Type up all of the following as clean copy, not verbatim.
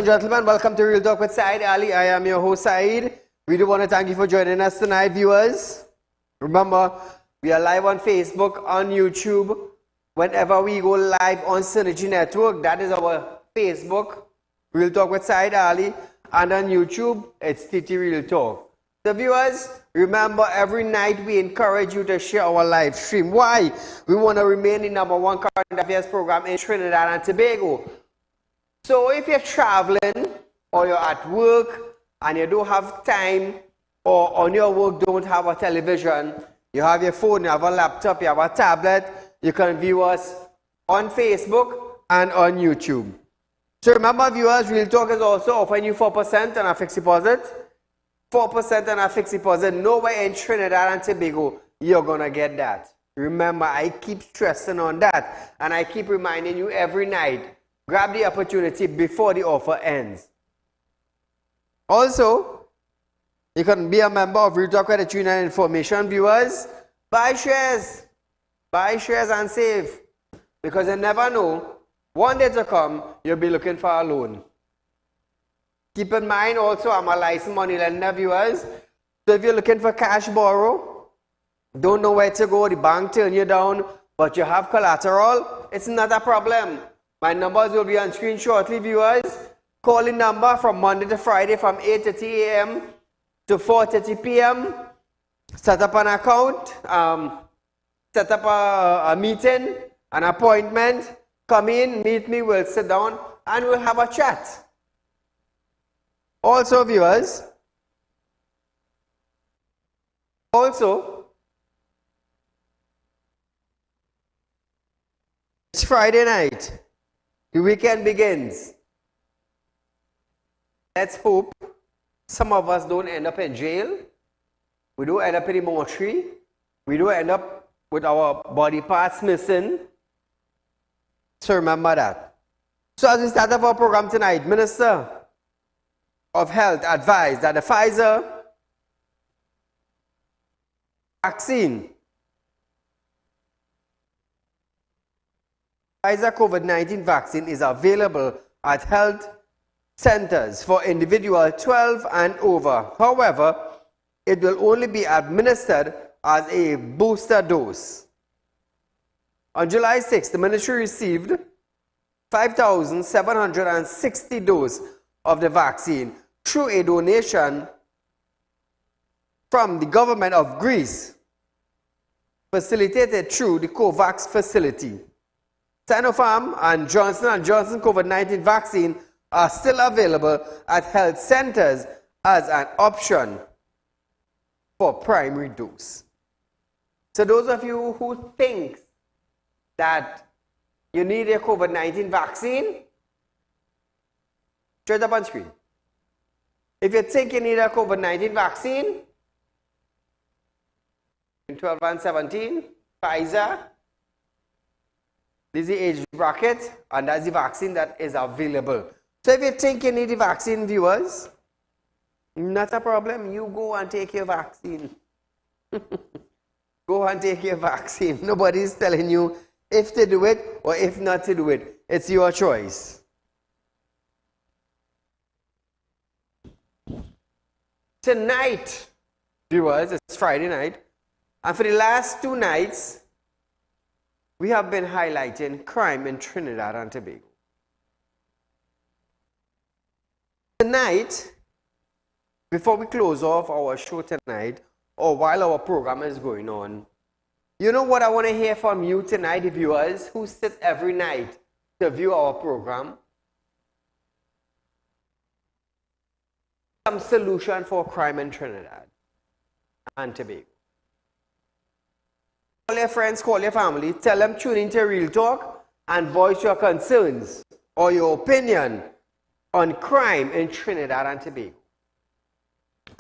and gentlemen, welcome to Real Talk with Saieed Ali. I am your host, Saeed. We do want to thank you for joining us tonight, viewers. Remember, we are live on Facebook, on YouTube. Whenever we go live on Synergy Network, that is our Facebook, Real Talk with Saieed Ali. And on YouTube, it's TT Real Talk. So viewers, remember, every night we encourage you to share our live stream. Why? We want to remain the #1 current affairs program in Trinidad and Tobago. So if you're traveling or you're at work and you don't have time, or on your work don't have a television, you have your phone, you have a laptop, you have a tablet, you can view us on Facebook and on YouTube. So remember, viewers, Real Talk is also offering you 4% on a fixed deposit. 4% on a fixed deposit. Nowhere in Trinidad and Tobago you're going to get that. Remember, I keep stressing on that, and I keep reminding you every night, grab the opportunity before the offer ends. Also, you can be a member of Real Talk Credit Union Information, viewers. Buy shares and save, because you never know, one day to come, you'll be looking for a loan. Keep in mind also, I'm a licensed money lender, viewers. So if you're looking for cash borrow, don't know where to go, the bank turn you down, but you have collateral, it's not a problem. My numbers will be on screen shortly, viewers. Call the number from Monday to Friday from 8:30 a.m. to 4:30 p.m. Set up an account, set up a meeting, an appointment. Come in, meet me, we'll sit down, and we'll have a chat. Also, viewers, it's Friday night. The weekend begins. Let's hope some of us don't end up in jail. We don't end up in the mortuary. We don't end up with our body parts missing. So remember that. So as we start up our program tonight, Minister of Health advised that the Pfizer COVID-19 vaccine is available at health centers for individuals 12 and over. However, it will only be administered as a booster dose. On July 6th, the ministry received 5,760 doses of the vaccine through a donation from the government of Greece, facilitated through the COVAX facility. Sinopharm and Johnson & Johnson COVID-19 vaccine are still available at health centers as an option for primary dose. So those of you who think that you need a COVID-19 vaccine, straight up on screen. If you think you need a COVID-19 vaccine, in 12 and 17, Pfizer, this is the age bracket, and that's the vaccine that is available. So if you think you need the vaccine, viewers, not a problem. You go and take your vaccine. Go and take your vaccine. Nobody is telling you if to do it or if not to do it. It's your choice. Tonight, viewers, it's Friday night, and for the last 2 nights, we have been highlighting crime in Trinidad and Tobago. Tonight, before we close off our show tonight, or while our program is going on, you know what I want to hear from you tonight, the viewers who sit every night to view our program? Some solution for crime in Trinidad and Tobago. Call your friends, call your family, tell them tune into Real Talk and voice your concerns or your opinion on crime in Trinidad and Tobago.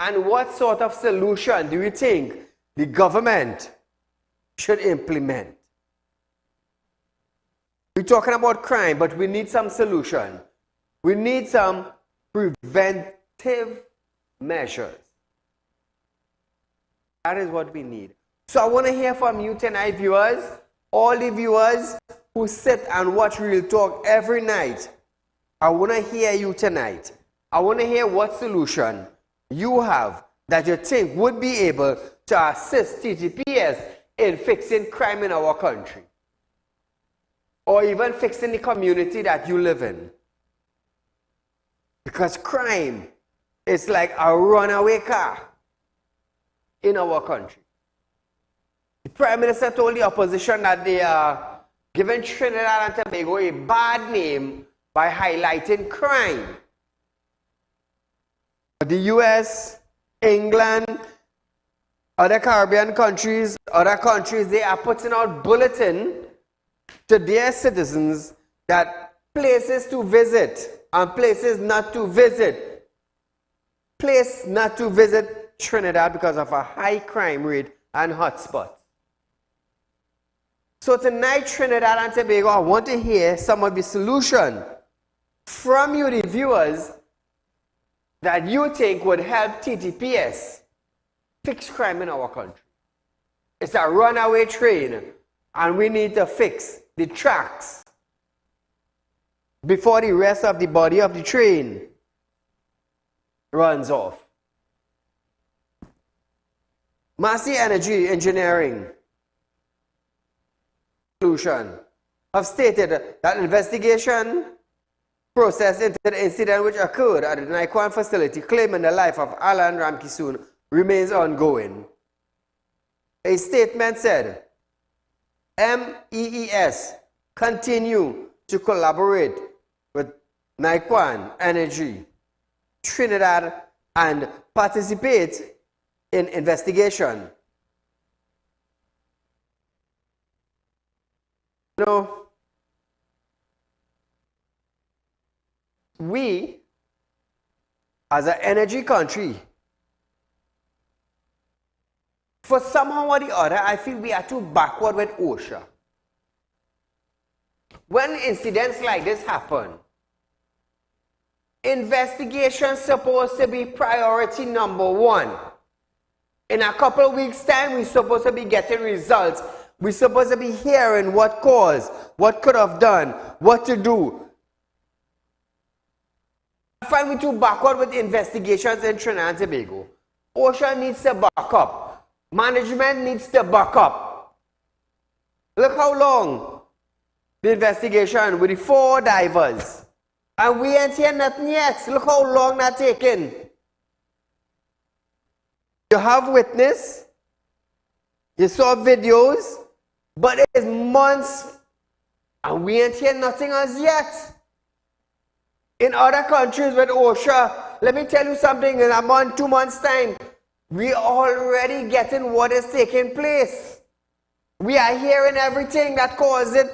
And what sort of solution do you think the government should implement? We're talking about crime, but we need some solution. We need some preventive measures. That is what we need. So I want to hear from you tonight, viewers. All the viewers who sit and watch Real Talk every night. I want to hear you tonight. I want to hear what solution you have that you think would be able to assist TTPS in fixing crime in our country, or even fixing the community that you live in. Because crime is like a runaway car in our country. The Prime Minister told the opposition that they are giving Trinidad and Tobago a bad name by highlighting crime. The US, England, other Caribbean countries, other countries, they are putting out bulletin to their citizens that places to visit and places not to visit. Place not to visit Trinidad because of a high crime rate and hotspots. So tonight, Trinidad and Tobago, I want to hear some of the solution from you, the viewers, that you think would help TTPS fix crime in our country. It's a runaway train, and we need to fix the tracks before the rest of the body of the train runs off. Massey Energy Engineering Solution have stated that investigation process into the incident which occurred at the Naikwan facility claiming the life of Alan Ramkisoon remains ongoing. A statement said, MEES continue to collaborate with Naikwan Energy, Trinidad, and participate in investigation. You know, we, as an energy country, for somehow or the other, I feel we are too backward with OSHA. When incidents like this happen, investigation is supposed to be priority number one. In a couple of weeks' time, we're supposed to be getting results. We're supposed to be hearing what caused, what could have done, what to do. I find we too backward with investigations in Trinidad and Tobago. OSHA needs to back up. Management needs to back up. Look how long the investigation with the 4 divers. And we ain't hear nothing yet. Look how long that's taking. You have witness. You saw videos. But it's months. And we ain't hear nothing as yet. In other countries with OSHA, let me tell you something, in a month, 2 months' time, we already getting what is taking place. We are hearing everything that caused it.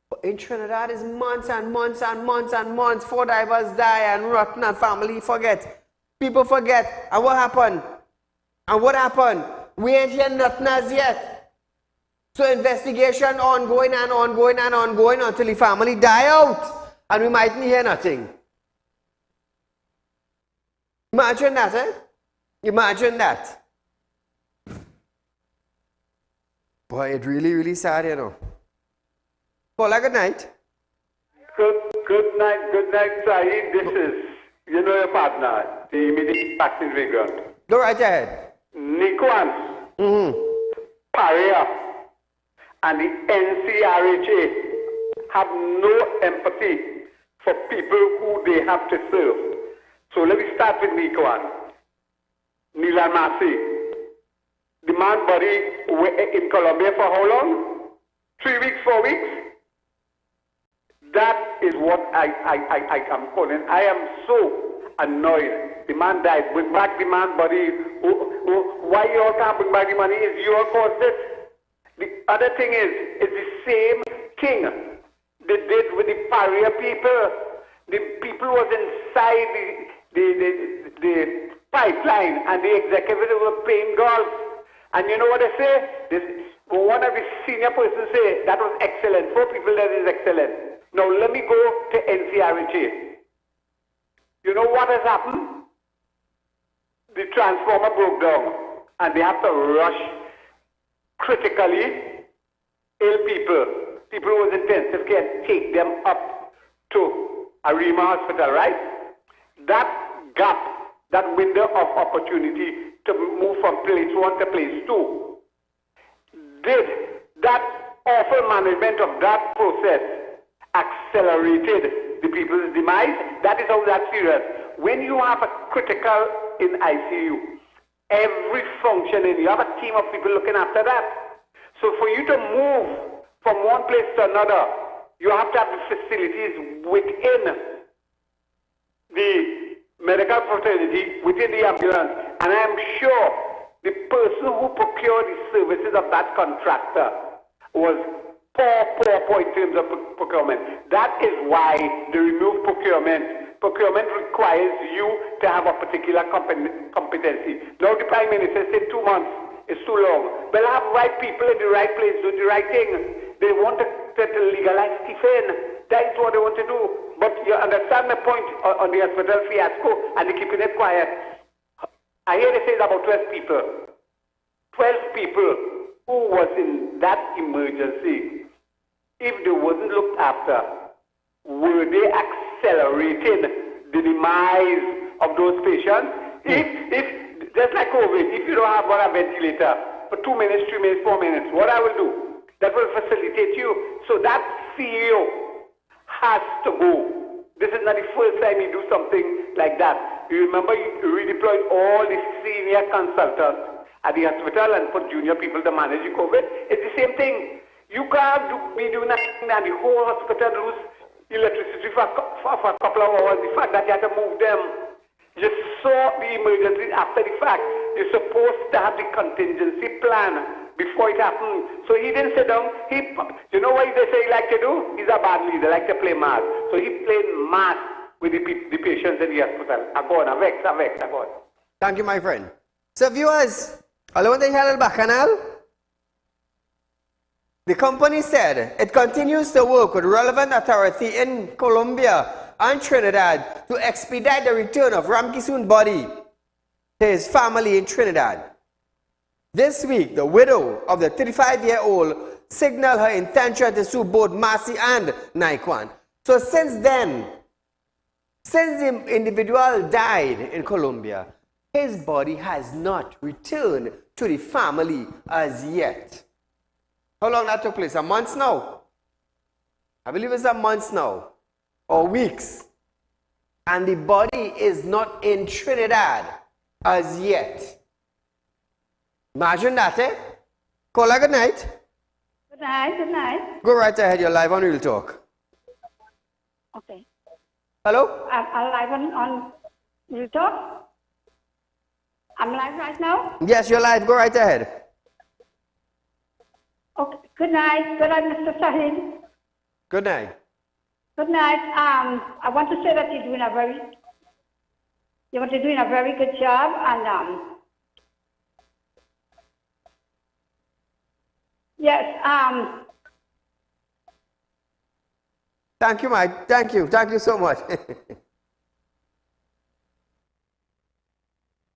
But in Trinidad, it's months and months and months and months. 4 divers die and rotten and family forget. People forget. And what happened? And what happened? We ain't hear nothing as yet. So investigation ongoing and ongoing and ongoing until the family die out. And we mightn't hear nothing. Imagine that, eh? Imagine that. Boy, it's really, really sad, you know. Paula, good night. Good night, Saeed. This is, you know your partner, the immediate acting Migrant. Go right ahead. Naikwan, Paria, and the NCRHA have no empathy for people who they have to serve. So let me start with Naikwan. Nilan Massey. The man body in Colombia for how long? 3 weeks, 4 weeks? That is what I am calling. I am so annoyed. The man died. Bring back the man body. Why you all can't bring back the money is you all caused it. The other thing is, it's the same thing they did with the Paria people. The people was inside the pipeline and the executive were paying golf. And you know what they say? One of the senior persons say, that was excellent. 4 people, that is excellent. Now let me go to NCRHA. You know what has happened? The transformer broke down and they have to rush critically ill people. People who was in intensive care, take them up to Arima Hospital, right? That gap, that window of opportunity to move from place 1 to place 2, did that awful management of that process accelerated the people's demise? That is how that's serious. When you have a critical in ICU, every function, and you have a team of people looking after that. So for you to move from one place to another, you have to have the facilities within the medical fraternity, within the ambulance. And I am sure the person who procured the services of that contractor was poor in terms of procurement. That is why they removed procurement. Procurement requires you to have a particular competency. Now the Prime Minister said 2 months is too long. But have right people in the right place doing the right thing. They want to legalize Stephen. That is what they want to do. But you understand the point on the hospital fiasco, and they're keeping it quiet. I hear they say it's about 12 people. 12 people who was in that emergency. If they wasn't looked after, were they accelerating the demise of those patients? If just like COVID, if you don't have a ventilator for 2 minutes, 3 minutes, 4 minutes, what I will do? That will facilitate you. So that CEO has to go. This is not the first time you do something like that. You remember you redeployed all the senior consultants at the hospital and put junior people to manage the COVID. It's the same thing. You can't be doing nothing and the whole hospital lose electricity for a couple of hours. The fact that you had to move them, you saw the emergency after the fact. You're supposed to have the contingency plan before it happened. So he didn't sit down. You know what they say he like to do? He's a bad leader, like to play mass. So he played mass with the patients in the hospital. I vex. Thank you, my friend. So viewers, hello and hello bacanal. The company said it continues to work with relevant authority in Colombia and Trinidad to expedite the return of Ramkisoon's body to his family in Trinidad. This week, the widow of the 35-year-old signaled her intention to sue both Massey and Naikwan. So since then, since the individual died in Colombia, his body has not returned to the family as yet. How long that took place? A month now? I believe it's a month now, or weeks. And the body is not in Trinidad as yet. Imagine that, eh? Caller, good night. Good night. Go right ahead, you're live on Real Talk. Okay. Hello? I'm live on Real Talk. I'm live right now? Yes, you're live. Go right ahead. Okay. Good night, Mr. Saieed. Good night. Good night. I want to say that you're doing a very good job, and yes. Thank you, Mike. Thank you so much.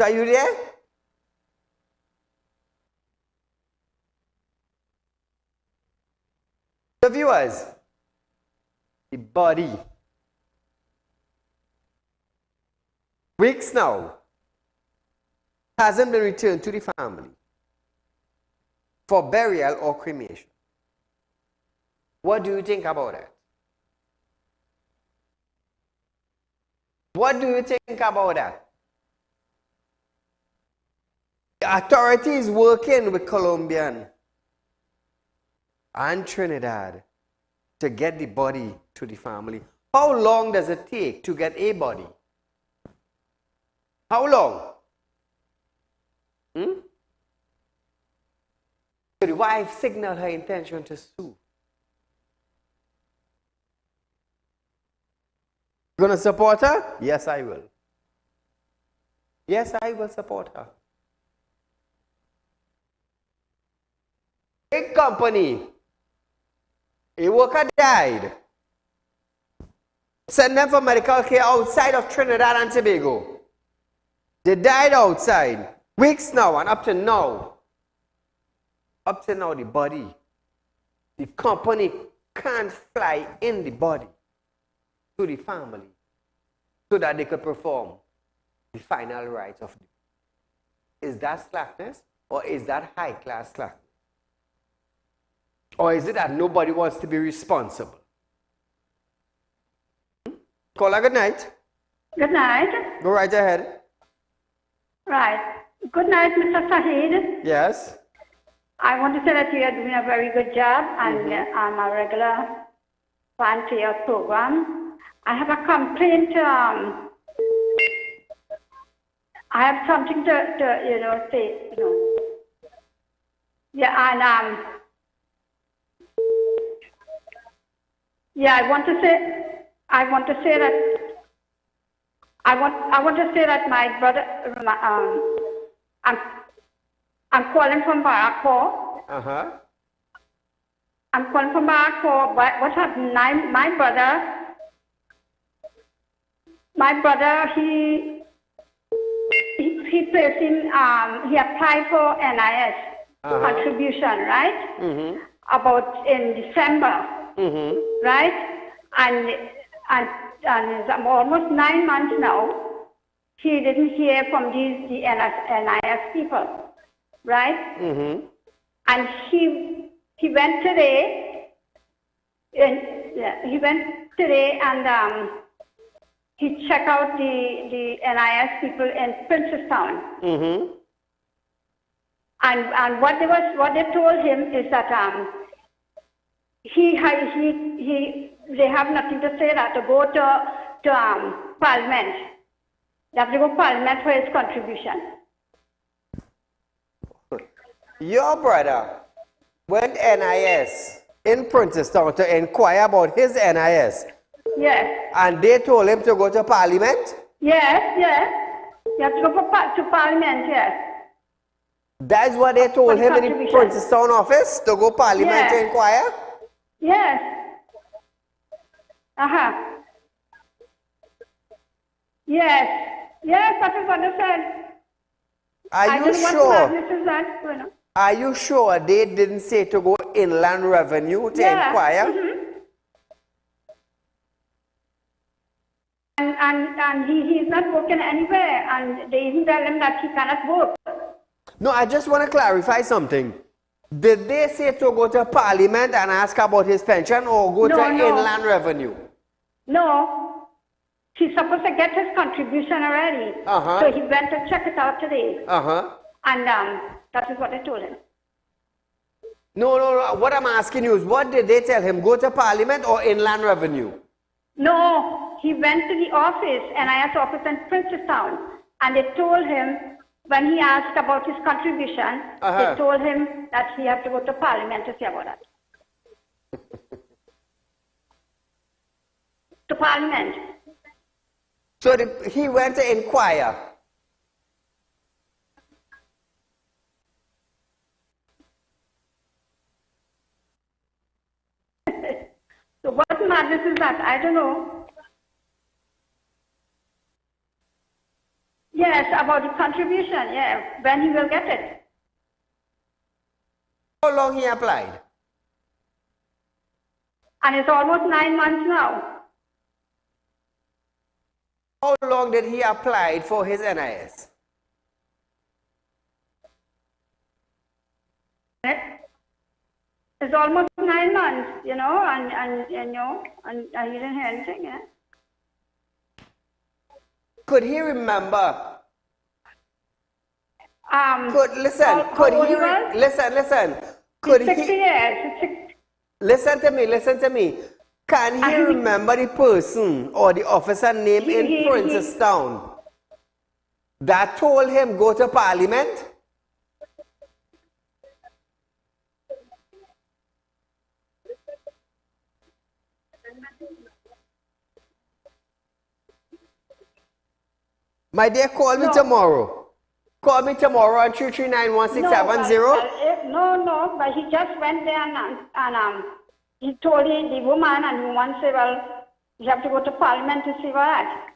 Are you there? The viewers, the body, weeks now, hasn't been returned to the family for burial or cremation. What do you think about that? What do you think about that? The authorities working with Colombian and Trinidad to get the body to the family. How long does it take to get a body? How long? So the wife signaled her intention to sue. You gonna support her? Yes, I will. Yes, I will support her. Big company. A worker died. Sent them for medical care outside of Trinidad and Tobago. They died outside. Weeks now, and up to now, the body, the company can't fly in the body to the family so that they could perform the final rites of duty. Is that slackness, or is that high-class slackness? Or is it that nobody wants to be responsible? Caller, good night. Good night. Go right ahead. Right. Good night, Mr. Saheed. Yes. I want to say that you are doing a very good job, and I'm a regular fan to your program. I have a complaint. I have something to say. Yeah, and yeah, I want to say that my brother, I'm calling from Barrackpore. I'm calling from Barrackpore. What happened? My brother, he placed in, he applied for NIS contribution, right? About in December, right? And it's almost 9 months now. He didn't hear from the NIS people, right? And he went today. He went today and he checked out the NIS people in Princestown. And what they told him is that they have nothing to say that to go to Parliament. They have to go to Parliament for his contribution. Your brother went NIS in Princestown to inquire about his NIS. Yes. And they told him to go to Parliament? Yes. You have to go to Parliament, yes. That's what they told him in the Princestown office, to go Parliament to inquire? Yes. Yes, that is what I said. Are you sure? Are you sure they didn't say to go Inland Revenue to inquire? And he's not working anywhere, and they even tell him that he cannot work. No, I just want to clarify something. Did they say to go to Parliament and ask about his pension, or go to Inland Revenue? No. He's supposed to get his contribution already. So he went to check it out today. And that is what I told him. No. What I'm asking you is, what did they tell him? Go to Parliament or Inland Revenue? No, he went to the office, NIS office in Princestown, and they told him, when he asked about his contribution, they told him that he had to go to Parliament to see about that. To Parliament. So he went to inquire. So what madness is that? I don't know. Yes, about the contribution, when he will get it. How long he applied? And it's almost 9 months now. How long did he apply for his NIS? It's almost 9 months, and he didn't hear anything, Could he remember? Listen. Could 60 years. Listen to me. Can he remember the person or the officer name in Princestown that told him go to Parliament? My dear, call me tomorrow. Call me tomorrow on 3391670. No, but he just went there and he told the woman, and the woman said, well, you have to go to Parliament to see that.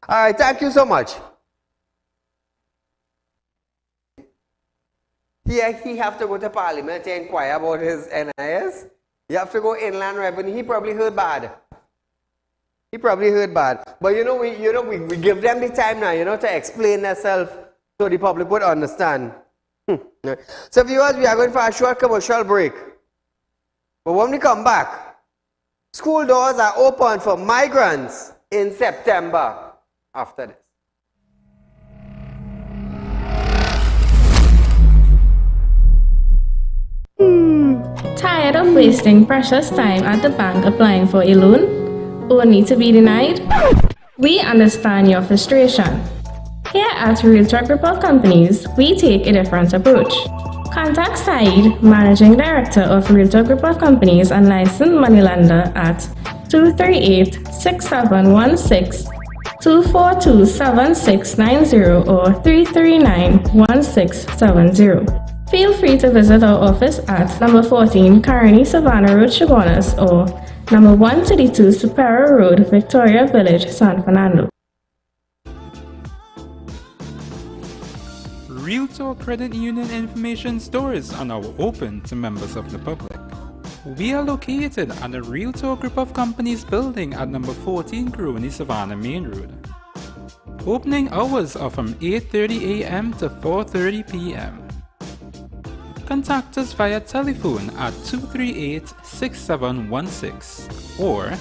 All right, thank you so much. He have to go to Parliament to inquire about his NIS. You have to go inland revenue. He probably heard bad. He probably heard bad. But we give them the time now, to explain themselves so the public would understand. So viewers, we are going for a short commercial break. But when we come back, school doors are open for migrants in September after this. Tired of wasting precious time at the bank applying for a loan, only to be denied? We understand your frustration. Here at Realtalk Group of Companies, we take a different approach. Contact Saieed, Managing Director of Realtalk Group of Companies and licensed moneylender at 238-6716, 242-7690 or 339-1670. Feel free to visit our office at number 14 Carney Savannah Road, Chaguanas, or number 132 Superior Road, Victoria Village, San Fernando. Realtalk Credit Union information stores are now open to members of the public. We are located at the Realtalk Group of Companies building at number 14 Carney Savannah Main Road. Opening hours are from 8:30 a.m. to 4:30 p.m. Contact us via telephone at 238-6716 or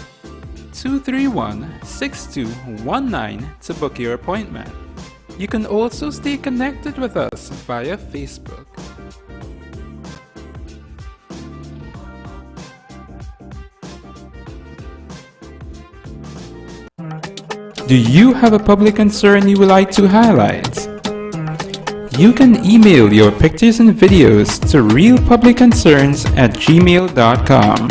231-6219 to book your appointment. You can also stay connected with us via Facebook. Do you have a public concern you would like to highlight? You can email your pictures and videos to realpublicconcerns@gmail.com,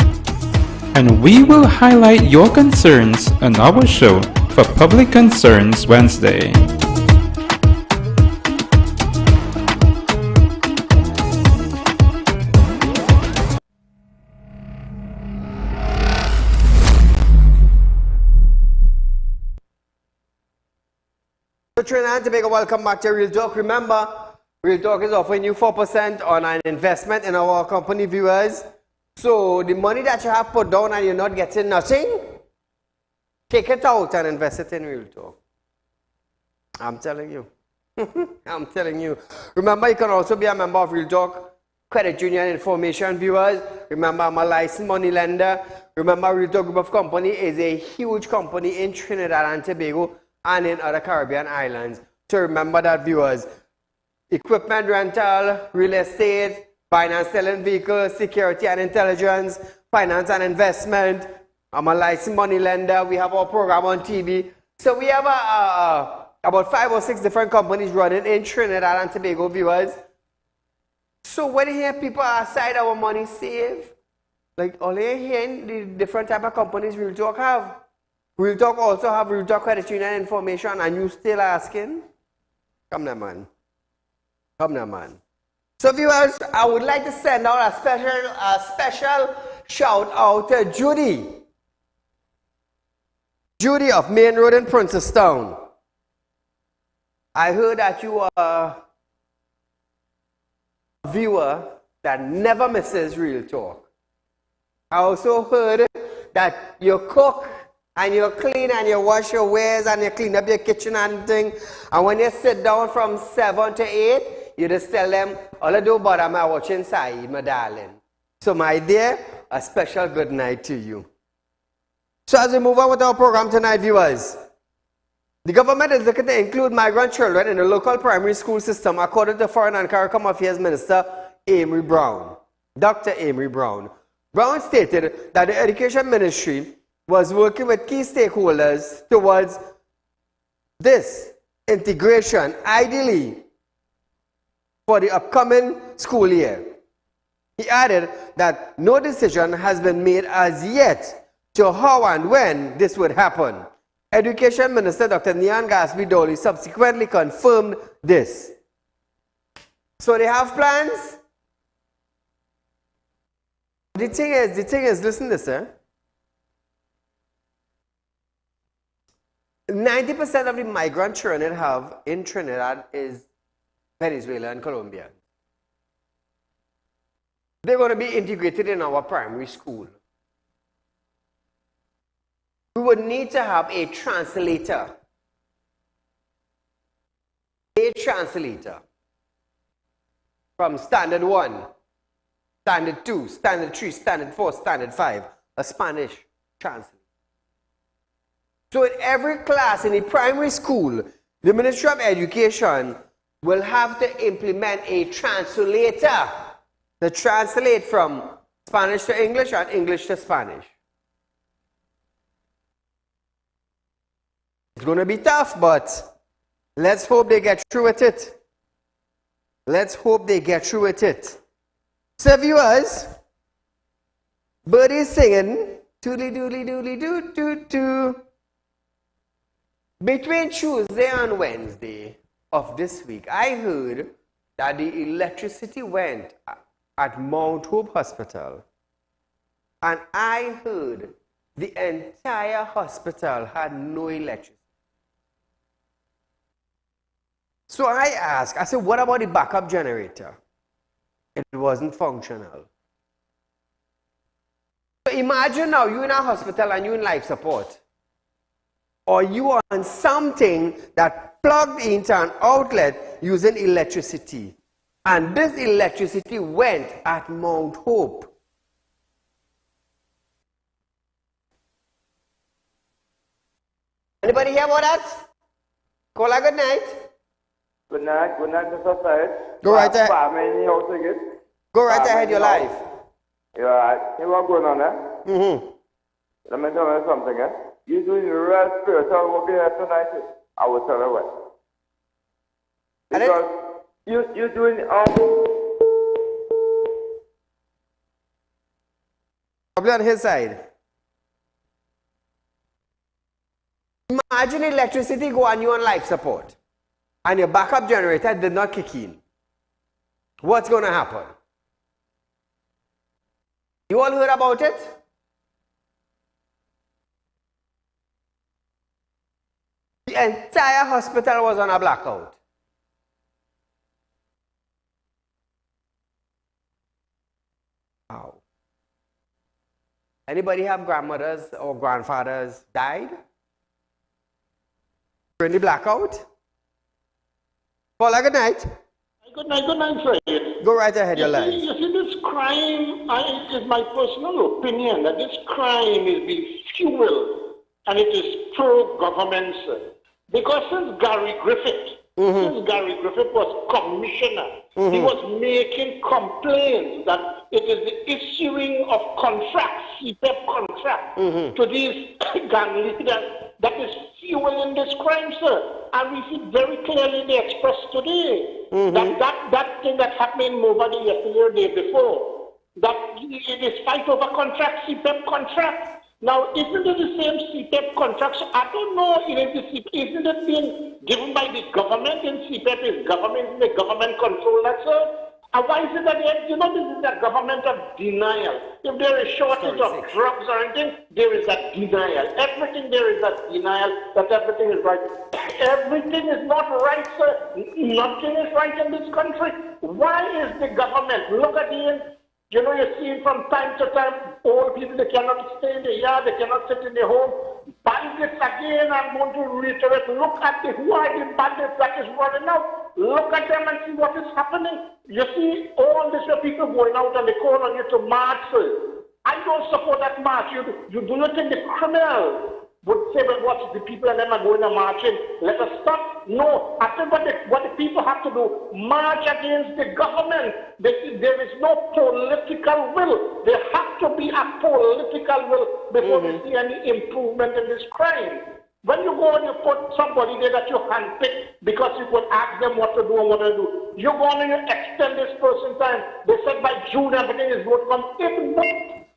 and we will highlight your concerns on our show for Public Concerns Wednesday. Trinidad and Tobago, welcome back to Realtalk. Remember, Realtalk is offering you 4% on an investment in our company, viewers. So the money that you have put down and you're not getting nothing, take it out and invest it in Realtalk. I'm telling you. I'm telling you. Remember, you can also be a member of Realtalk Credit Union Information, viewers. Remember, I'm a licensed money lender. Remember, Realtalk Group of Company is a huge company in Trinidad and Tobago and in other Caribbean islands. So remember that, viewers. Equipment rental, real estate, finance selling vehicles, security and intelligence, finance and investment. I'm a licensed money lender. We have our program on TV. So we have about 5 or 6 different companies running in Trinidad and Tobago, viewers. So when you hear people outside our money save, like all you hearing the different type of companies Realtalk have. Realtalk also have Realtalk Credit Union Information, and you still asking? Come now, man. Come now, man. So viewers, I would like to send out a special shout out to Judy. Judy of Main Road in Princestown. I heard that you are a viewer that never misses Realtalk. I also heard that you cook and you clean and you wash your wares and you clean up your kitchen and thing. And when you sit down from 7 to 8, you just tell them, all I do but I'm watching Saieed, my darling. So my dear, a special good night to you. So as we move on with our program tonight, viewers, the government is looking to include migrant children in the local primary school system, according to Foreign and CARICOM Affairs Minister Amory Brown. Dr. Amory Brown. Brown stated that the Education Ministry was working with key stakeholders towards this integration, ideally for the upcoming school year. He added that no decision has been made as yet to how and when this would happen. Education Minister Dr. Nian Gasby-Dolly subsequently confirmed this. So they have plans. The thing is, listen to this, 90% of the migrant children have in Trinidad is Venezuela and Colombia. they're going to be integrated in our primary school. We would need to have a translator. A translator from standard 1, standard 2, standard 3, standard 4, standard 5, a Spanish translator. So in every class in the primary school, the Ministry of Education will have to implement a translator to translate from Spanish to English and English to Spanish. It's going to be tough, but let's hope they get through with it. Let's hope they get through with it. So viewers, birdies singing, toodly doodly doodly doo doo doo. Between Tuesday and Wednesday of this week, I heard that the electricity went at Mount Hope Hospital. And I heard the entire hospital had no electricity. So I asked, I said, what about the backup generator? It wasn't functional. So imagine now you're in a hospital and you're in life support. Or you are on something that plugged into an outlet using electricity. And this electricity went at Mount Hope. Anybody hear about that? Call a good night. Good night, Mr. Said. Go right ahead. Go right ahead, your life. You're right. You what's going on there? Let me tell you something, eh? You're doing real spiritual work here tonight. I will tell you what. Because you're doing Probably on his side. Imagine electricity go on you on life support and your backup generator did not kick in. What's going to happen? You all heard about it? The entire hospital was on a blackout. Wow. Anybody have grandmothers or grandfathers died during the blackout? Paula, good night. Good night, Saeed. Go right ahead, your life. You see, this crime, it is my personal opinion that this crime is being fueled and it is pro-government. Because since Gary Griffith was commissioner, he was making complaints that it is the issuing of contracts, CPEP contracts, to these gang leaders that is fueling this crime, sir. And we see very clearly in the Express today that thing that happened in Mobile yesterday or the day before, that it is fight over contracts, CPEP contracts. Now, isn't it the same CPEP contracts? I don't know, isn't it being given by the government, and CPEP is government, the government control that, sir? And why is it that, this is a government of denial? If there is shortage of drugs or anything, there is a denial. Everything there is a denial that everything is right. Everything is not right, sir. Nothing is right in this country. Why is the government, look at you're seeing from time to time, old people, they cannot stay in the yard, they cannot sit in their home. Bandits again, I'm going to reiterate, look at who are the bandits that is running out. Look at them and see what is happening. You see, all these people going out and they call on you to march. I don't support that march. You do not think the criminals would say, but what the people and them are going to marching, let us stop. No, I think what the people have to do, march against the government. There is no political will. There has to be a political will before we see any improvement in this crime. When you go and you put somebody there that you handpick because you could ask them what to do and what to do, you go on and you extend this person's time. They said by June everything is going to come in.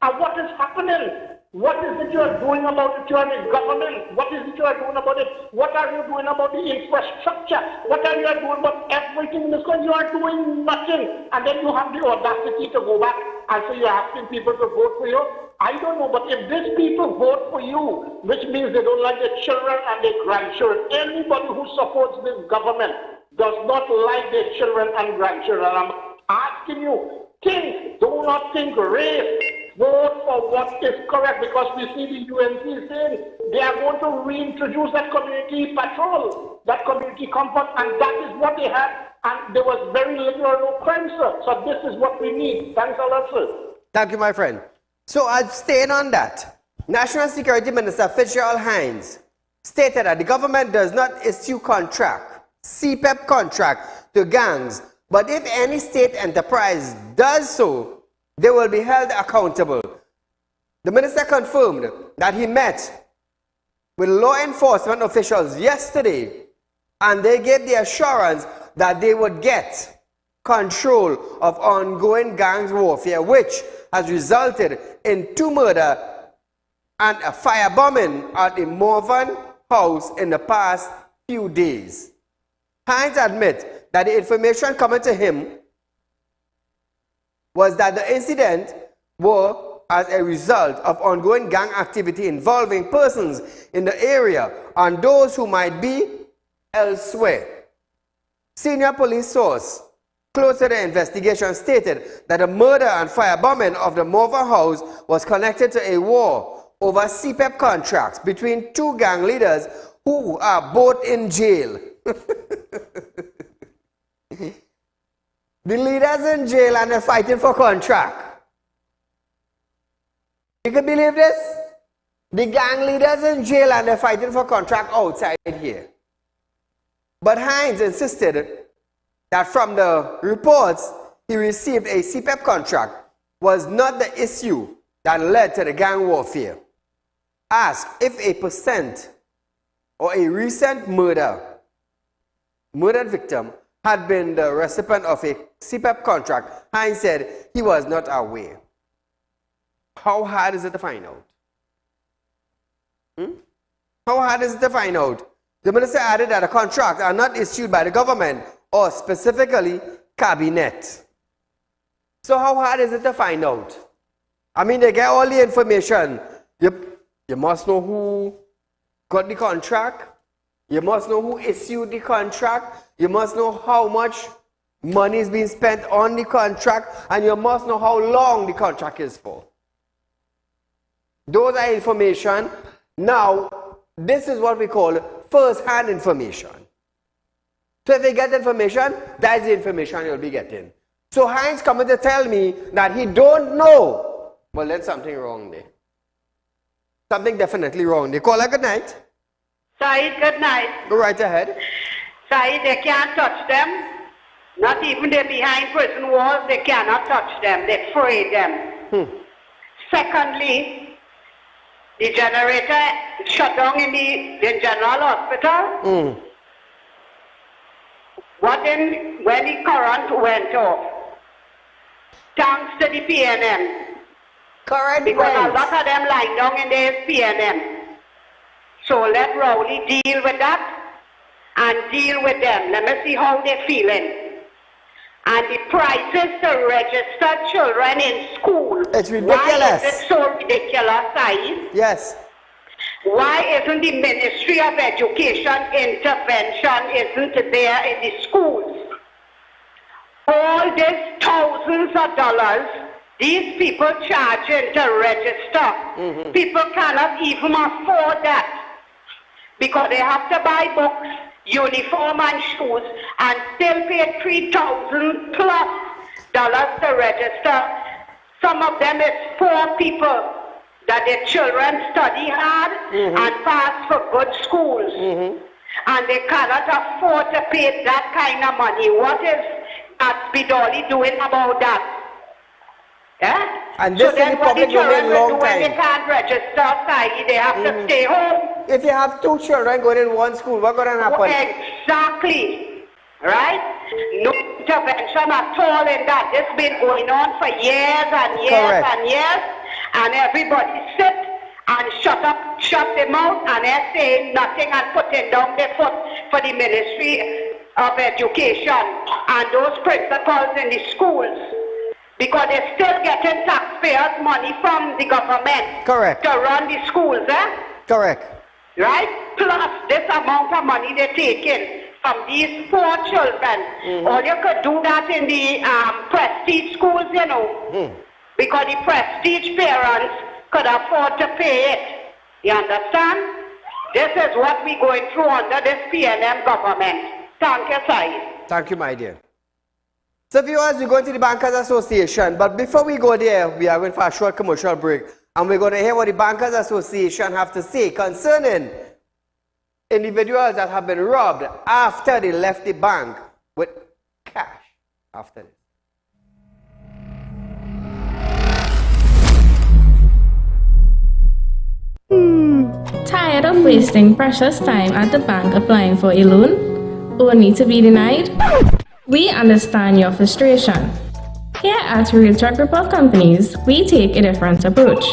And what is happening? What is it you are doing about it? You are the government. What is it you are doing about it? What are you doing about the infrastructure? What are you doing about everything in this country? You are doing nothing. And then you have the audacity to go back and say you're asking people to vote for you. I don't know, but if these people vote for you, which means they don't like their children and their grandchildren, anybody who supports this government does not like their children and grandchildren. I'm asking you, do not think race. Vote for what is correct, because we see the UNC saying they are going to reintroduce that community patrol, that community comfort, and that is what they had, and there was very little or no crime, sir. So this is what we need. Thanks a lot, sir. Thank you, my friend. So I'll stay on that. National Security Minister Fitzgerald Hines stated that the government does not issue CPEP contract to gangs, but if any state enterprise does so, they will be held accountable. The minister confirmed that he met with law enforcement officials yesterday, and they gave the assurance that they would get control of ongoing gangs warfare, which has resulted in 2 murders and a firebombing at a Morvan house in the past few days. Hines admits that the information coming to him was that the incident were as a result of ongoing gang activity involving persons in the area and those who might be elsewhere. Senior police source close to the investigation stated that the murder and firebombing of the Morvan house was connected to a war over CPEP contracts between 2 gang leaders who are both in jail. The leaders in jail and they're fighting for contract. You can believe this? The gang leaders in jail and they're fighting for contract outside here. But Hines insisted that from the reports he received a CPEP contract was not the issue that led to the gang warfare. Asked if a percent or a recent murdered victim had been the recipient of a CPEP contract, Hines said he was not aware. How hard is it to find out? How hard is it to find out? The minister added that the contracts are not issued by the government or specifically cabinet. So how hard is it to find out? I mean, they get all the information. You must know who got the contract. You must know who issued the contract. You must know how much money is being spent on the contract. And you must know how long the contract is for. Those are information. Now, this is what we call first-hand information. So if you get information, that's the information you'll be getting. So Hines coming to tell me that he don't know. Well, there's something wrong there. Something definitely wrong. They call her good night. Saeed, good night. Go right ahead. Saeed, they can't touch them. Not even they're behind prison walls, they cannot touch them. They fray them. Secondly, the generator shut down in the general hospital. When the current went off, thanks to the PNM. Correct. Because a lot of them lying down in the PNM. So let Rowley deal with that and deal with them. Let me see how they're feeling. And the prices to register children in school. It's ridiculous. Why is it so ridiculous, Saeed? Yes. Why isn't the Ministry of Education intervention isn't there in the schools? All these thousands of dollars these people charging to register. People cannot even afford that because they have to buy books, uniform and shoes and still pay $3,000 plus to register. Some of them is poor people that their children study hard and pass for good schools. And they cannot afford to pay that kind of money. What is Gatsby Dolly doing about that? Yeah? And this so then what the children will do when they can't register, they have to stay home. If you have 2 children going in one school, what's going to happen? Exactly. Right? No intervention at all in that. This has been going on for years and years and years. And everybody sit and shut their mouth and they're saying nothing and putting down their foot for the Ministry of Education and those principals in the schools. Because they're still getting taxpayers' money from the government. Correct. To run the schools, Correct. Right? Plus this amount of money they're taking from these poor children. Or you could do that in the prestige schools, you know, because the prestige parents could afford to pay it. You understand? This is what we're going through under this PNM government. Thank you, Saeed. Thank you, my dear. So viewers, we're going to the Bankers Association, but before we go there, we are going for a short commercial break, and we're going to hear what the Bankers Association have to say concerning individuals that have been robbed after they left the bank with cash after this. Tired of wasting precious time at the bank applying for a loan, only to be denied? We understand your frustration. Here at Realtor Group of Companies, we take a different approach.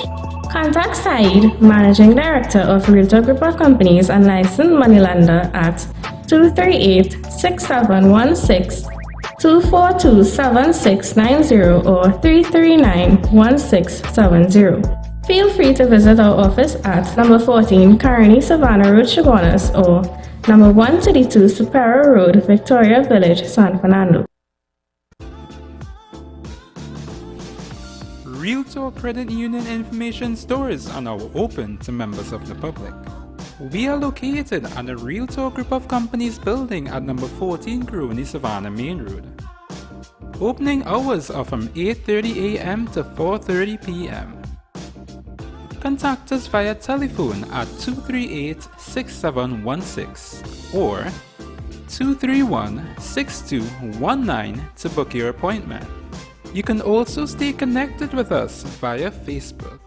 Contact Saeed, Managing Director of Realtor Group of Companies and licensed moneylender at 238-6716, 242-7690 or 339-1670. Feel free to visit our office at number 14 Carney Savannah Road, Chaguanas, or number 132 Superior Road, Victoria Village, San Fernando. Realtor Credit Union information stores are now open to members of the public. We are located at the Realtor Group of Companies building at number 14 Crony Savannah Main Road. Opening hours are from 8:30 a.m. to 4:30 p.m. Contact us via telephone at 238-6716 or 231-6219 to book your appointment. You can also stay connected with us via Facebook.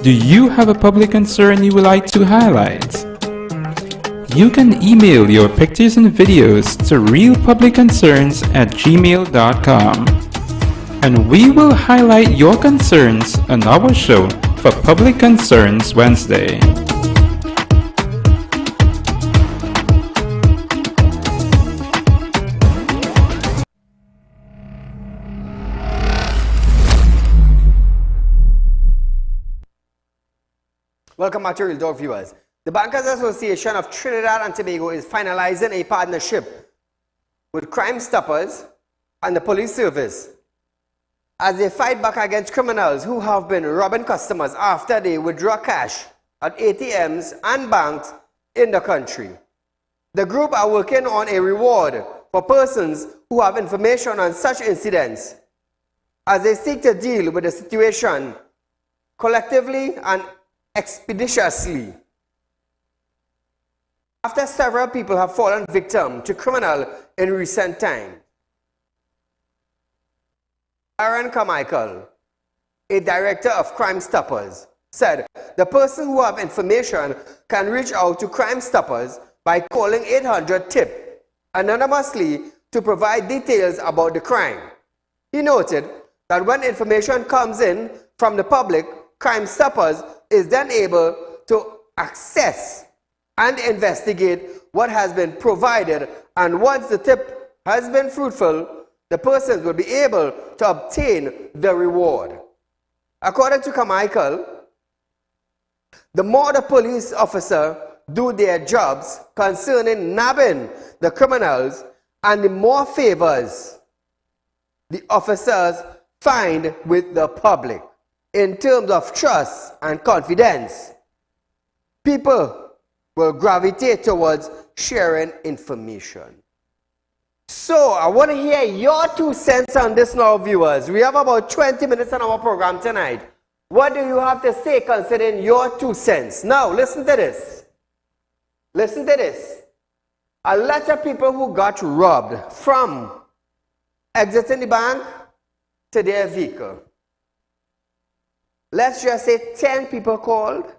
Do you have a public concern you would like to highlight? You can email your pictures and videos to realpublicconcerns@gmail.com, and we will highlight your concerns on our show for Public Concerns Wednesday. Welcome back to Real Talk, viewers. The Bankers Association of Trinidad and Tobago is finalizing a partnership with Crime Stoppers and the police service as they fight back against criminals who have been robbing customers after they withdraw cash at ATMs and banks in the country. The group are working on a reward for persons who have information on such incidents as they seek to deal with the situation collectively and expeditiously. After several people have fallen victim to criminal in recent times. Aaron Carmichael, a director of Crime Stoppers, said the person who have information can reach out to Crime Stoppers by calling 800-TIP anonymously to provide details about the crime. He noted that when information comes in from the public, Crime Stoppers is then able to access and investigate what has been provided, and once the tip has been fruitful, the persons will be able to obtain the reward. According to Carmichael, the more the police officer do their jobs concerning nabbing the criminals, and the more favors the officers find with the public in terms of trust and confidence, people will gravitate towards sharing information. So, I want to hear your 2 cents on this now, viewers. We have about 20 minutes on our program tonight. What do you have to say concerning your 2 cents? Now, listen to this. Listen to this. A lot of people who got robbed from exiting the bank to their vehicle. Let's just say 10 people called.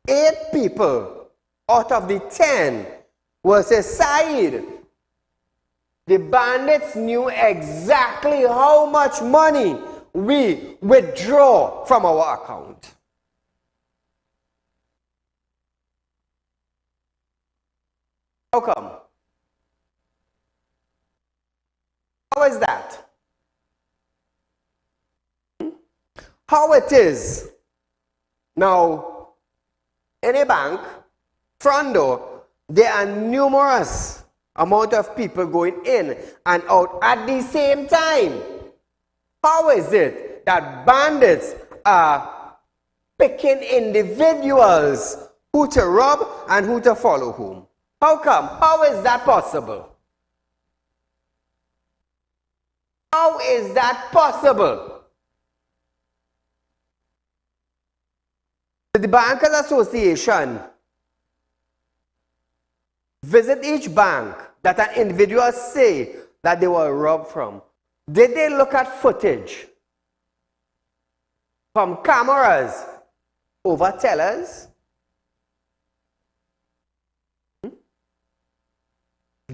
8 people out of the 10 will say, Saeed, the bandits knew exactly how much money we withdraw from our account. How come? How is that? how it is. Now, in a bank, front door, there are numerous amount of people going in and out at the same time. How is it that bandits are picking individuals who to rob and who to follow whom? How come? How is that possible? How is that possible? The Bankers Association visit each bank that an individual say that they were robbed from. Did they look at footage from cameras over tellers?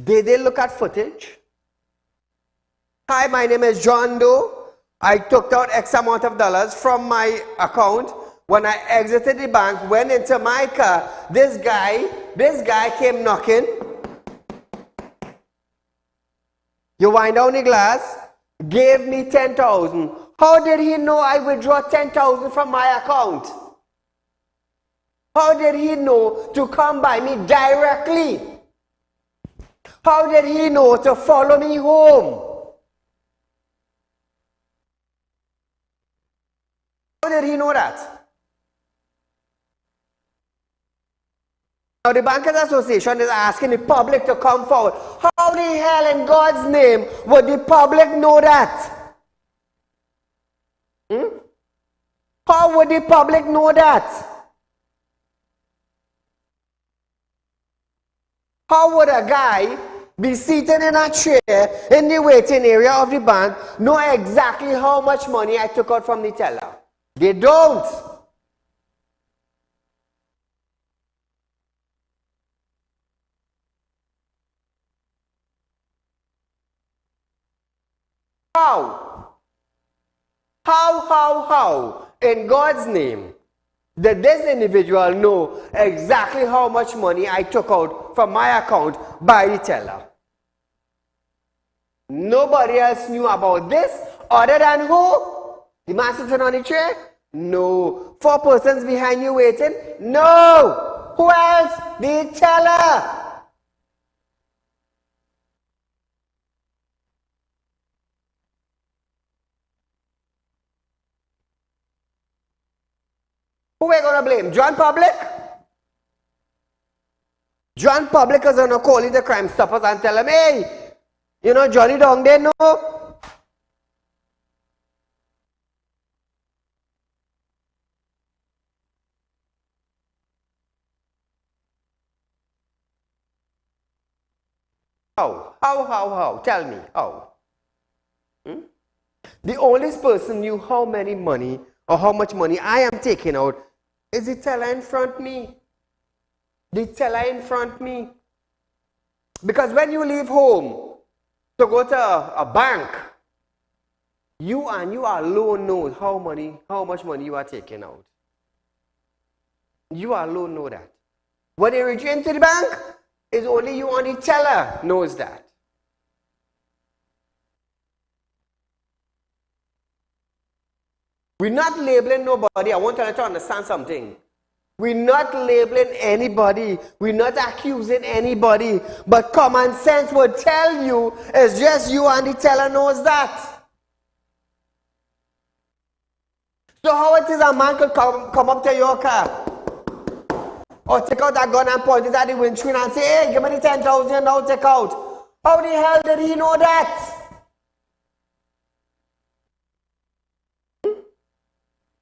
Did they look at footage? Hi, my name is John Doe. I took out X amount of dollars from my account. When I exited the bank, went into my car, this guy came knocking. You wind down the glass, gave me 10,000. How did he know I withdraw 10,000 from my account? How did he know to come by me directly? How did he know to follow me home? How did he know that? Now the Bankers Association is asking the public to come forward. How the hell in God's name would the public know that? How would the public know that? How would a guy be seated in a chair in the waiting area of the bank know exactly how much money I took out from the teller? They don't. How, in God's name, did this individual know exactly how much money I took out from my account by the teller? Nobody else knew about this other than who? The man sitting on the chair? No. 4 persons behind you waiting? No. Who else? The teller. Who are we going to blame? John Public? John Public is going to call in the Crime Stoppers and tell them, hey, you know Johnny down there, no? How? Tell me, how? The only person knew how many money or how much money I am taking out is the teller in front of me. The teller in front of me. Because when you leave home to go to a bank, you and you alone know how much money you are taking out. You alone know that. When you reach into the bank, it's only you and the teller knows that. We're not labeling nobody. I want you to understand something. We're not labeling anybody. We're not accusing anybody. But common sense would tell you it's just you and the teller knows that. So how it is a man could come up to your car or take out that gun and point it at the windscreen and say, hey, give me the 10,000 now, take out. How the hell did he know that?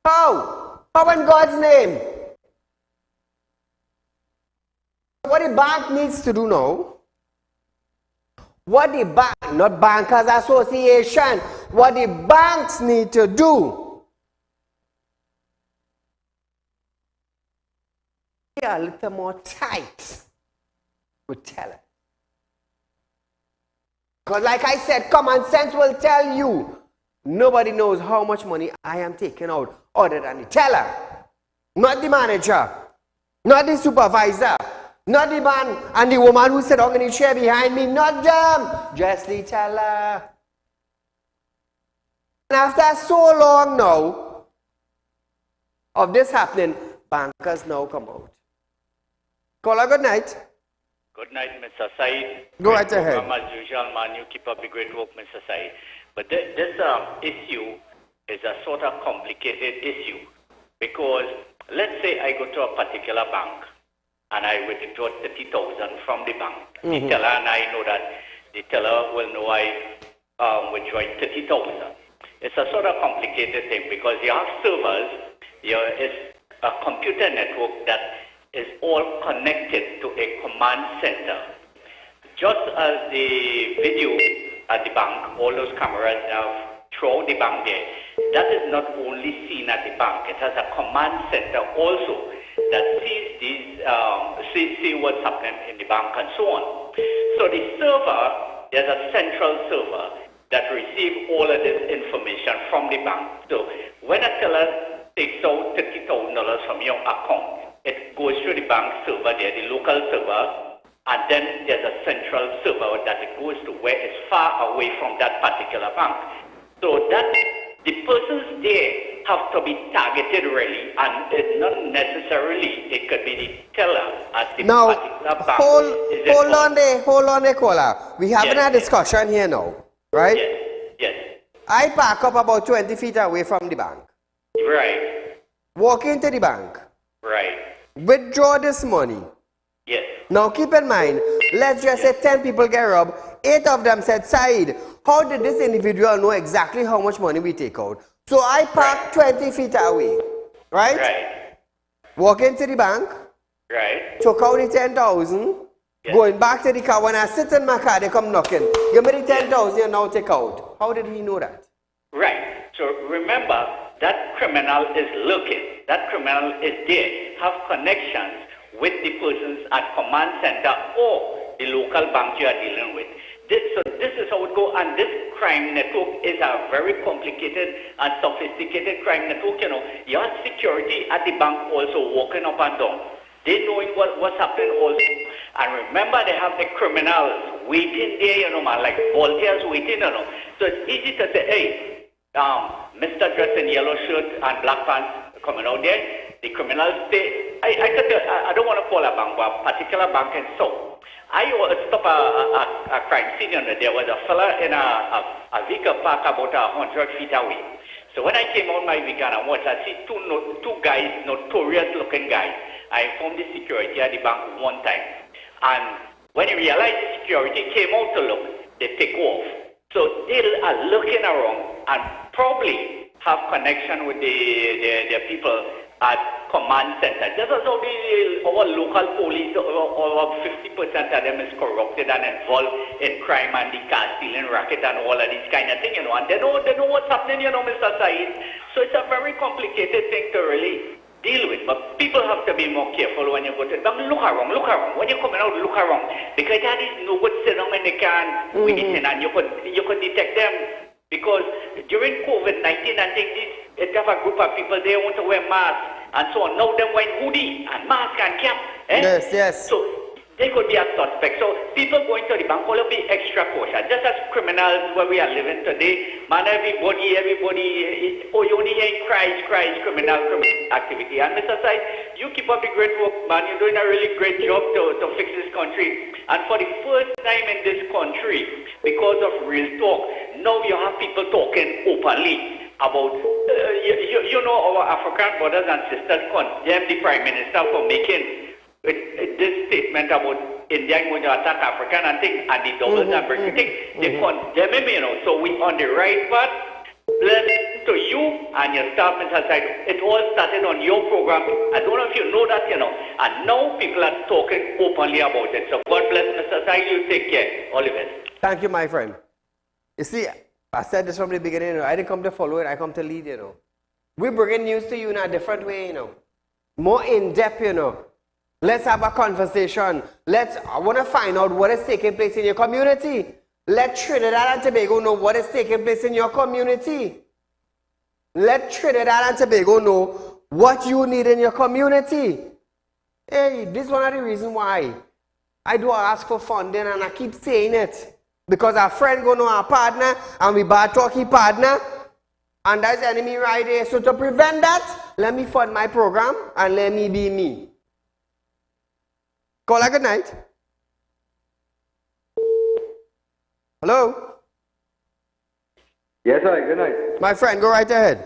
How in God's name? What the bank needs to do now, what the bank, not Bankers Association, what the banks need to do, be a little more tight with tellers. Because like I said, common sense will tell you, nobody knows how much money I am taking out other than the teller. Not the manager, not the supervisor, not the man and the woman who sit down in the chair behind me, not them, just the teller. And after so long now, of this happening, bankers now come out. Caller, good night. Good night, Mr. Saeed. Go right ahead. As usual, man, you keep up the great work, Mr. Saeed. But this issue is a sort of complicated issue because let's say I go to a particular bank and I withdraw 30,000 from the bank. The teller and I know that the teller will know I withdraw 30,000. It's a sort of complicated thing because you have servers, it's a computer network that is all connected to a command center. Just as the video at the bank, all those cameras have throughout the bank there, that is not only seen at the bank, it has a command center also that sees these, see what's happening in the bank and so on. So the server, there's a central server that receives all of this information from the bank. So when a teller takes out $30,000 from your account, it goes through the bank server there, the local server, and then there's a central server that it goes to where it's far away from that particular bank. So that the persons there have to be targeted really, and it's not necessarily, it could be the teller at the particular bank. Hold on there, caller. We having a discussion here now, right? Yes. I park up about 20 feet away from the bank. Right. Walk into the bank. Right. Withdraw this money. Yes. Now keep in mind, let's just say 10 people get robbed. 8 of them said, Saeed, how did this individual know exactly how much money we take out? So I park 20 feet away, right? Right. Walk into the bank. Right. Took out the 10,000. Yes. Going back to the car. When I sit in my car, they come knocking. Give me the 10,000 and now take out. How did he know that? Right. So remember, that criminal is looking. That criminal is there. Have connections with the persons at command center or the local bank you are dealing with. So this is how it goes, and this crime network is a very complicated and sophisticated crime network. You know, you have security at the bank also walking up and down. They knowing what's happening also. And remember, they have the criminals waiting there, you know, man, like volunteers waiting, you know. So it's easy to say, hey, Mr. dressed in yellow shirt and black pants coming out there. The criminals say, I don't want to call a bank, but a particular bank in South. I stopped a crime scene, and there was a fella in a vehicle park about 100 feet away. So when I came out my vehicle and watched, I see two guys, notorious looking guys. I informed the security at the bank one time. And when he realized the security came out to look, they take off. So they are looking around and probably have connection with the people at command center. Just as how our local police, over 50% of them is corrupted and involved in crime and the car stealing racket and all of these kind of things, you know, and they know what's happening, you know, Mr. Saeed. So it's a very complicated thing to really deal with. But people have to be more careful when you go to the bank. Look around. When you're coming out, look around. Because that is no good sit down in the car waiting, and you could detect them. Because during COVID-19, I think it have a group of people, they want to wear masks and so on. Now they're wearing hoodie and mask and cap. Yes. So they could be a suspect. So people going to the bank will be extra cautious. Just as criminals where we are living today, man, everybody, you only hear cries, criminal activity. And Mr. Said, you keep up the great work, man. You're doing a really great job to fix this country. And for the first time in this country, because of Real Talk, now you have people talking openly about, you know, our African brothers and sisters condemn the Prime Minister for making this statement about India going to attack African and things, and the double standard thing. They condemn him, you know. So we on the right path. Bless to you and your staff, Mr. Said. It all started on your program. I don't know if you know that, you know. And now people are talking openly about it. So God bless, Mr. Said. You take care. All the best. Thank you, my friend. You see, I said this from the beginning, you know, I didn't come to follow it, I come to lead, you know. We're bringing news to you in a different way, you know. More in-depth, you know. Let's have a conversation. I want to find out what is taking place in your community. Let Trinidad and Tobago know what is taking place in your community. Let Trinidad and Tobago know what you need in your community. Hey, this is one of the reasons why I do ask for funding, and I keep saying it. Because our friend go know our partner, and we bad talk his partner, and that's enemy right there. So to prevent that, let me fund my program and let me be me. Call a good night. Hello? Yes, sir. Good night. My friend, go right ahead.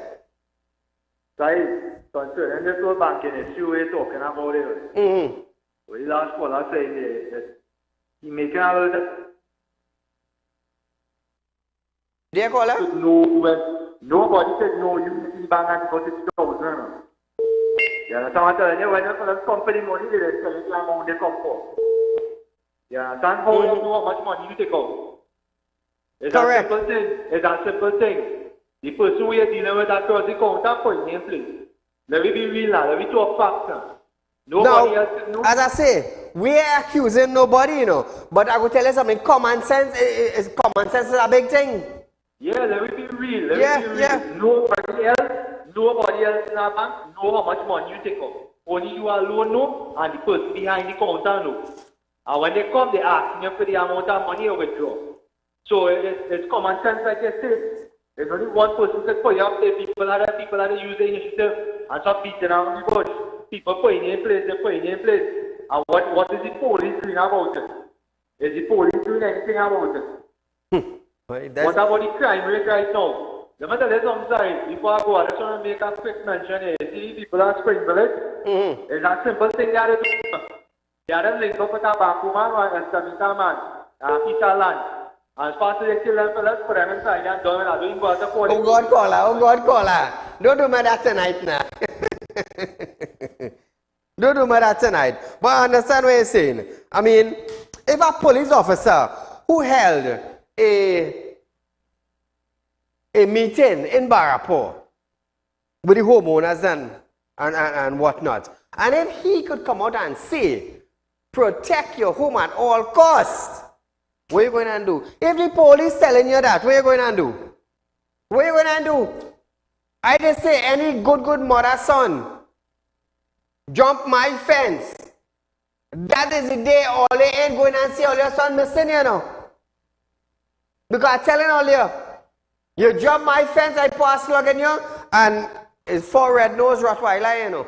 Saeed, concerning this whole banking issue we're talking about it. Well, the last caller saying that he making a little. Dear caller? No, when nobody said no, you need to bank and deposit 6,000. You understand what I'm telling you? When you collect company money, they tell you the amount they come for. You understand how you know how much money you take out? It's correct. A simple thing. It's a simple thing. The person we are dealing with that person counter for in place. Let me be real now. Let me talk facts. Nobody else can know. As I say, we are accusing nobody, you know. But I will tell you something. Common sense is a big thing. Yeah, let me be real. Let me be real. Nobody else in our bank know how much money you take out. Only you alone know, and the person behind the counter know. And when they come, they ask you for the amount of money you withdraw. So it's common sense, like I said. There's only one person that put up there. People are using the initiative and stop beating around the bush. People putting in place, they're putting in place. And what is the police doing about it? Is the police doing anything about it? What about the crime rate right now? Let me tell you something, before I go, I just want to make a quick mention here. See, people are Spring Village. It's a simple thing that is doing. They are linked up with a Baku man and a Samita man, and Peter land. And as far as they kill them, let's put them inside and doing it. Doing what the police. Oh God, caller. Don't do me that tonight now. Don't do me that tonight. But I understand what you're saying. I mean, if a police officer who held a meeting in Barapur with the homeowners and whatnot, and if he could come out and say, protect your home at all costs, what are you going to do? If the police telling you that, what are you going to do? What are you going to do? I just say any good mother son jump my fence. That is the day all they ain't going and see all your son missing, you know. Because I'm telling all you jump my fence, I pass slugging you, and it's 4 red-nosed Rottweiler, you know.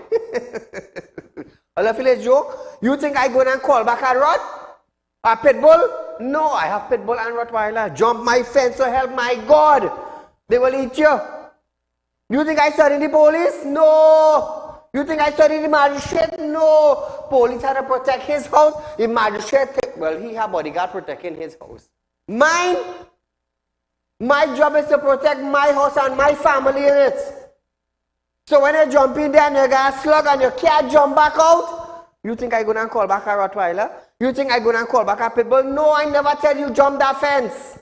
All of you joke. You think I go and call back a Rot? A pit bull? No, I have pit bull and Rottweiler. Jump my fence, so help my God. They will eat you. You think I study the police? No. You think I study the magistrate? No. Police had to protect his house. The magistrate, well, he had bodyguard protecting his house. Mine? My job is to protect my house and my family in it. So when you jump in there and you get a slug and you can't jump back out, you think I'm going to call back a Rottweiler? You think I'm going to call back a pit bull? No, I never tell you jump that fence.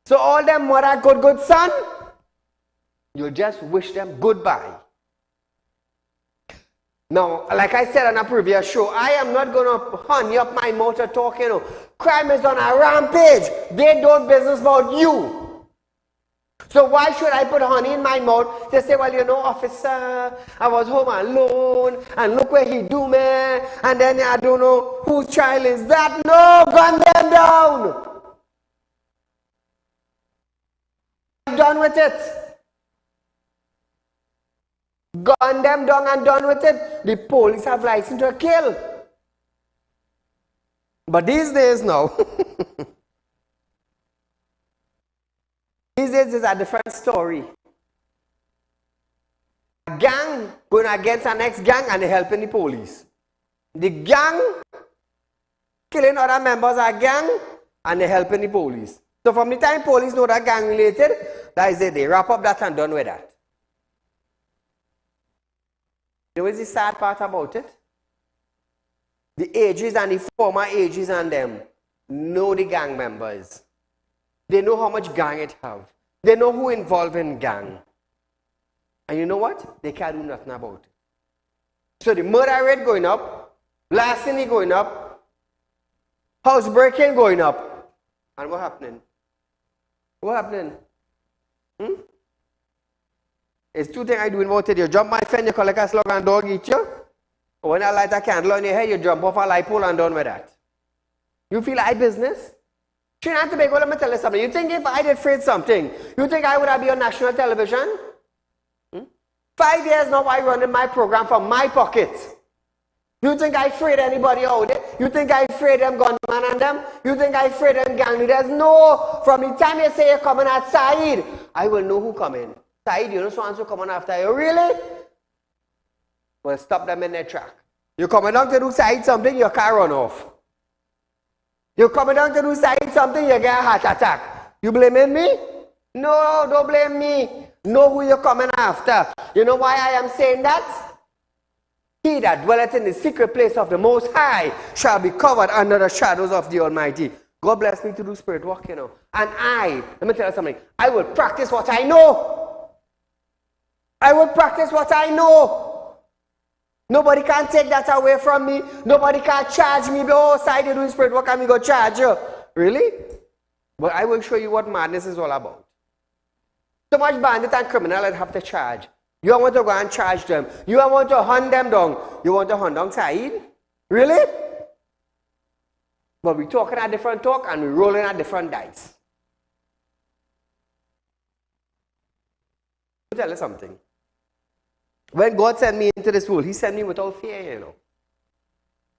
So all them mother good son, you just wish them goodbye. Now, like I said on a previous show, I am not going to honey up my mouth or talk, you know. Crime is on a rampage. They don't business about you. So why should I put honey in my mouth to say, well, you know, officer, I was home alone, and look where he do me, and then I don't know whose child is that. No, gun them down. I'm done with it. Gun them down and done with it. The police have license to kill. But these days now, these days is a different story. A gang going against the next gang and they helping the police. The gang killing other members of a gang and they helping the police. So from the time police know that gang related, that is it. They wrap up that and done with that. You know what's the sad part about it? The ages and the former ages and them know the gang members. They know how much gang it have. They know who involved in gang. And you know what? They can't do nothing about it. So the murder rate going up, larceny going up, housebreaking going up. And what happening? What happening? It's 2 things I do about it. You jump my fence, you collect a slug and dog eat you. Or when I light a candle on your head, you jump off a light pole and done with that. You feel like business? Trinidad and Tobago, let me tell you something. You think if I did afraid something, you think I would have been on national television? 5 years now I running my program from my pocket. You think I afraid anybody out there? You think I afraid them gunmen and them? You think I afraid them gang leaders? No! From the time you say you're coming at Saieed, I will know who coming. Saieed, you know so and so coming after you. Really? Well, stop them in their track. You're coming down to do Saieed something, your car run off. You're coming down to do Saieed something, you get a heart attack. You blaming me? No, don't blame me. Know who you're coming after. You know why I am saying that? He that dwelleth in the secret place of the Most High shall be covered under the shadows of the Almighty. God bless me to do spirit work, you know. And let me tell you something, I will practice what I know. I will practice what I know. Nobody can take that away from me. Nobody can charge me. Oh, side you doing spirit work and me go charge you. Really? But I will show you what madness is all about. So much bandit and criminal that have to charge. You want to go and charge them. You want to hunt them down. You want to hunt down Saieed? Really? But we're talking a different talk and we're rolling a different dice. Let me tell you something. When God sent me into this world, He sent me without fear, you know.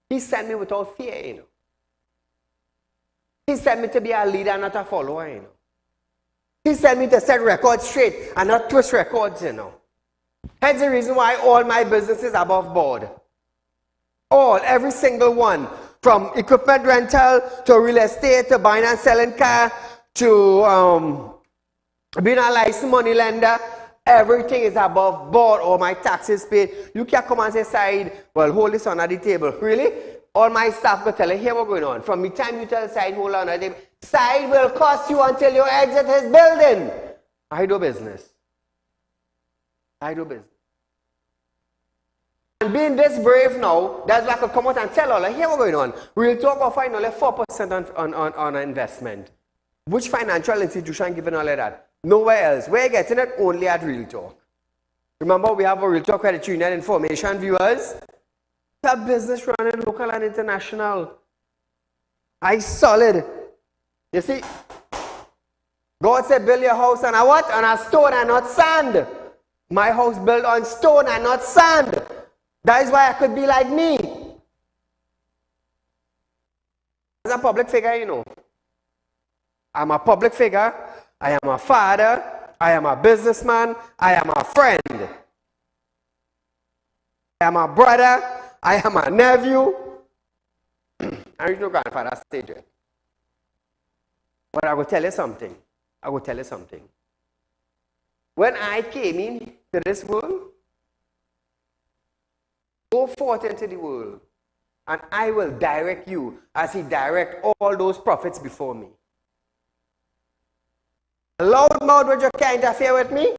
He sent me without fear, you know. He sent me to be a leader, not a follower, you know. He sent me to set records straight and not twist records, you know. Hence the reason why all my business is above board. Every single one. From equipment rental, to real estate, to buying and selling car, to being a licensed money lender. Everything is above board. All my taxes paid. You can't come and say, Saieed, well, hold this under the table. Really? All my staff will tell you, here what's going on. From the time you tell Saieed, hold on, Saieed will cost you until you exit his building. I do business. I do business. And being this brave now, that's why I could come out and tell all, here what's going on. Real talk offer only 4% on an investment. Which financial institution giving all of that? Nowhere else. We're getting it only at Real Talk. Remember, we have a Real Talk Credit Union information, viewers. That business running local and international. I solid. You see, God said build your house on a what? On a stone and not sand. My house built on stone and not sand. That is why I could be like me. As a public figure, you know. I'm a public figure. I am a father. I am a businessman. I am a friend. I am a brother. I am a nephew. I reach no grandfather stage yet. But I will tell you something. I will tell you something. When I came into this world, go forth into the world, and I will direct you as He direct all those prophets before me. A loud mouth which you can't interfere with me,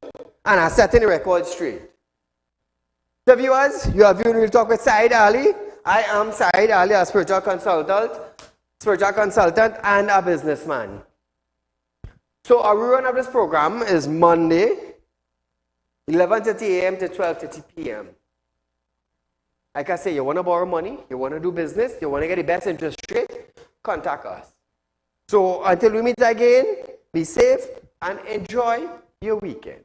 and I'm setting the record straight. So viewers, you are viewing Real Talk with Saieed Ali. I am Saieed Ali, a spiritual consultant and a businessman. So our rerun of this program is Monday, 11:30 a.m. to 12:30 p.m. Like I say, you want to borrow money, you want to do business, you want to get the best interest rate, contact us. So until we meet again, be safe and enjoy your weekend.